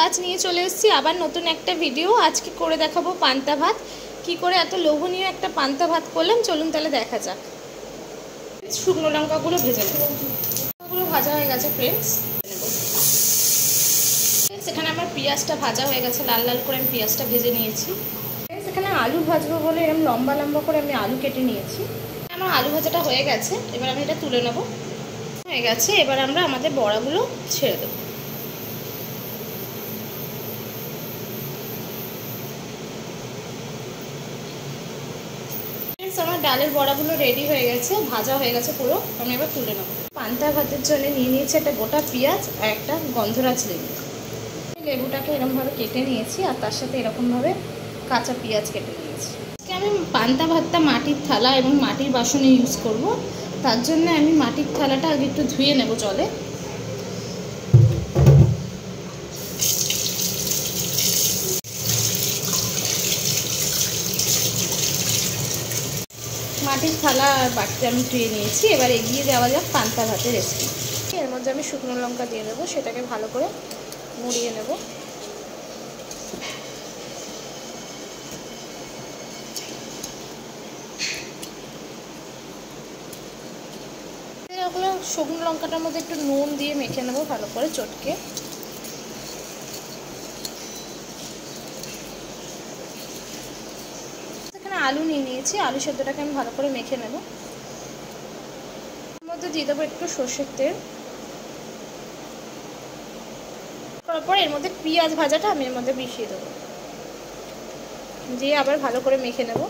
আজ নিয়ে চলে এসেছি আবার নতুন একটা ভিডিও। আজকে করে দেখাবো পান্তা ভাত। কি করে এত লোভনীয় একটা পান্তা ভাত করলাম চলুন তাহলে দেখা যাক। শুকনো লঙ্কাগুলো ভেজে নেব। লঙ্কাগুলো ভাজা হয়ে গেছে ফ্রেন্ডস। সেখানে আমার পেঁয়াজটা ভাজা হয়ে গেছে, লাল লাল করে আমি পেঁয়াজটা ভেজে নিয়েছি। সেখানে আলু ভাজবো বলে এরকম লম্বা লম্বা করে আমি আলু কেটে নিয়েছি। আমার আলু ভাজাটা হয়ে গেছে, এবার আমি এটা তুলে নেব। হয়ে গেছে, এবার আমরা আমাদের বড়াগুলো ছেড়ে দেবো। আমার ডালের বড়াগুলো রেডি হয়ে গেছে, ভাজা হয়ে গেছে পুরো। আমি এবার তুলে নেব। পান্তা ভাতের জন্য নিয়ে নিয়েছি একটা গোটা পেঁয়াজ আর একটা গন্ধরাজ লেবু। লেবুটাকে এরকমভাবে কেটে নিয়েছি আর তার সাথে এরকমভাবে কাঁচা পেঁয়াজ কেটে নিয়েছি। আজকে আমি পান্তা ভাতটা মাটির থালা এবং মাটির বাসনে ইউজ করব। তার জন্য আমি মাটির থালাটা আগে একটু ধুয়ে নেব জলে। মাটির থালা আর বাটিতে আমি ধুয়ে নিয়েছি। এবার এগিয়ে যাওয়া যাক পান্তা ভাতের রেসিপি। এর মধ্যে আমি শুকনো লঙ্কা দিয়ে দেবো, সেটাকে ভালো করে মুড়িয়ে নেব। শুকনো লঙ্কাটার মধ্যে একটু নুন দিয়ে মেখে নেবো ভালো করে চটকে। এখানে আলু নিয়ে নিয়েছি, আলু সেদ্ধটাকে আমি ভালো করে মেখে নেব। এর মধ্যে দিয়ে দেবো একটু সর্ষের তেল। করার পর এর মধ্যে পেঁয়াজ ভাজাটা আমি এর মধ্যে মিশিয়ে দেবো, দিয়ে আবার ভালো করে মেখে নেব।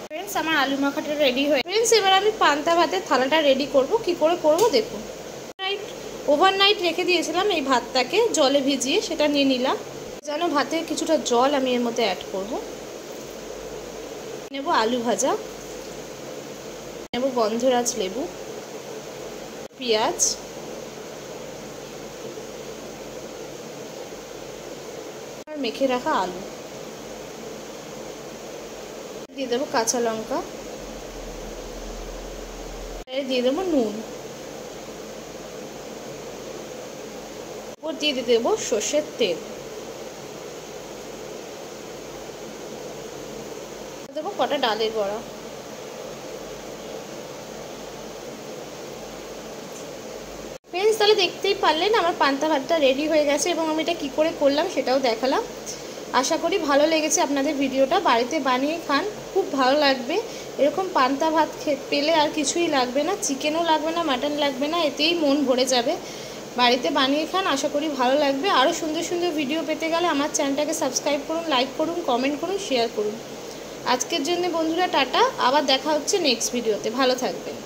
ফ্রেন্ডস, আমার আলু মাখাটা রেডি হয়ে ফ্রেন্ডস, এবার আমি পান্তা ভাতের থালাটা রেডি করব। কি করে করব দেখুন। ওভারনাইট রেখে দিয়েছিলাম এই ভাতটাকে জলে ভিজিয়ে, সেটা নিয়ে নিলাম। যেন ভাতে কিছুটা জল আমি এর মধ্যে অ্যাড করব। নেব আলু ভাজা, নেব গন্ধরাজ লেবু, পেঁয়াজ, আর মেখে রাখা আলু, দিয়ে দেবো কাঁচা লঙ্কা, দিয়ে দেবো নুন, দিয়ে দেবো সর্ষের তেল, দেবো কটা ডালের বড়া। ফ্রেন্ডস, তাহলে দেখতেই পারলেন আমার পান্তা ভাতটা রেডি হয়ে গেছে এবং আমি এটা কী করে করলাম সেটাও দেখালাম। আশা করি ভালো লেগেছে আপনাদের ভিডিওটা। বাড়িতে বানিয়ে খান, খুব ভালো লাগবে। এরকম পান্তা ভাত পেলে আর কিছুই লাগবে না, চিকেনও লাগবে না, মাটন লাগবে না, এতেই মন ভরে যাবে। বাড়িতে বানিয়ে খান, আশা করি ভালো লাগবে। আরও সুন্দর সুন্দর ভিডিও পেতে গেলে আমার চ্যানেলটাকে সাবস্ক্রাইব করুন, লাইক করুন, কমেন্ট করুন, শেয়ার করুন। আজকের জন্য বন্ধুরা টাটা, আবার দেখা হচ্ছে নেক্সট ভিডিওতে। ভালো থাকবেন।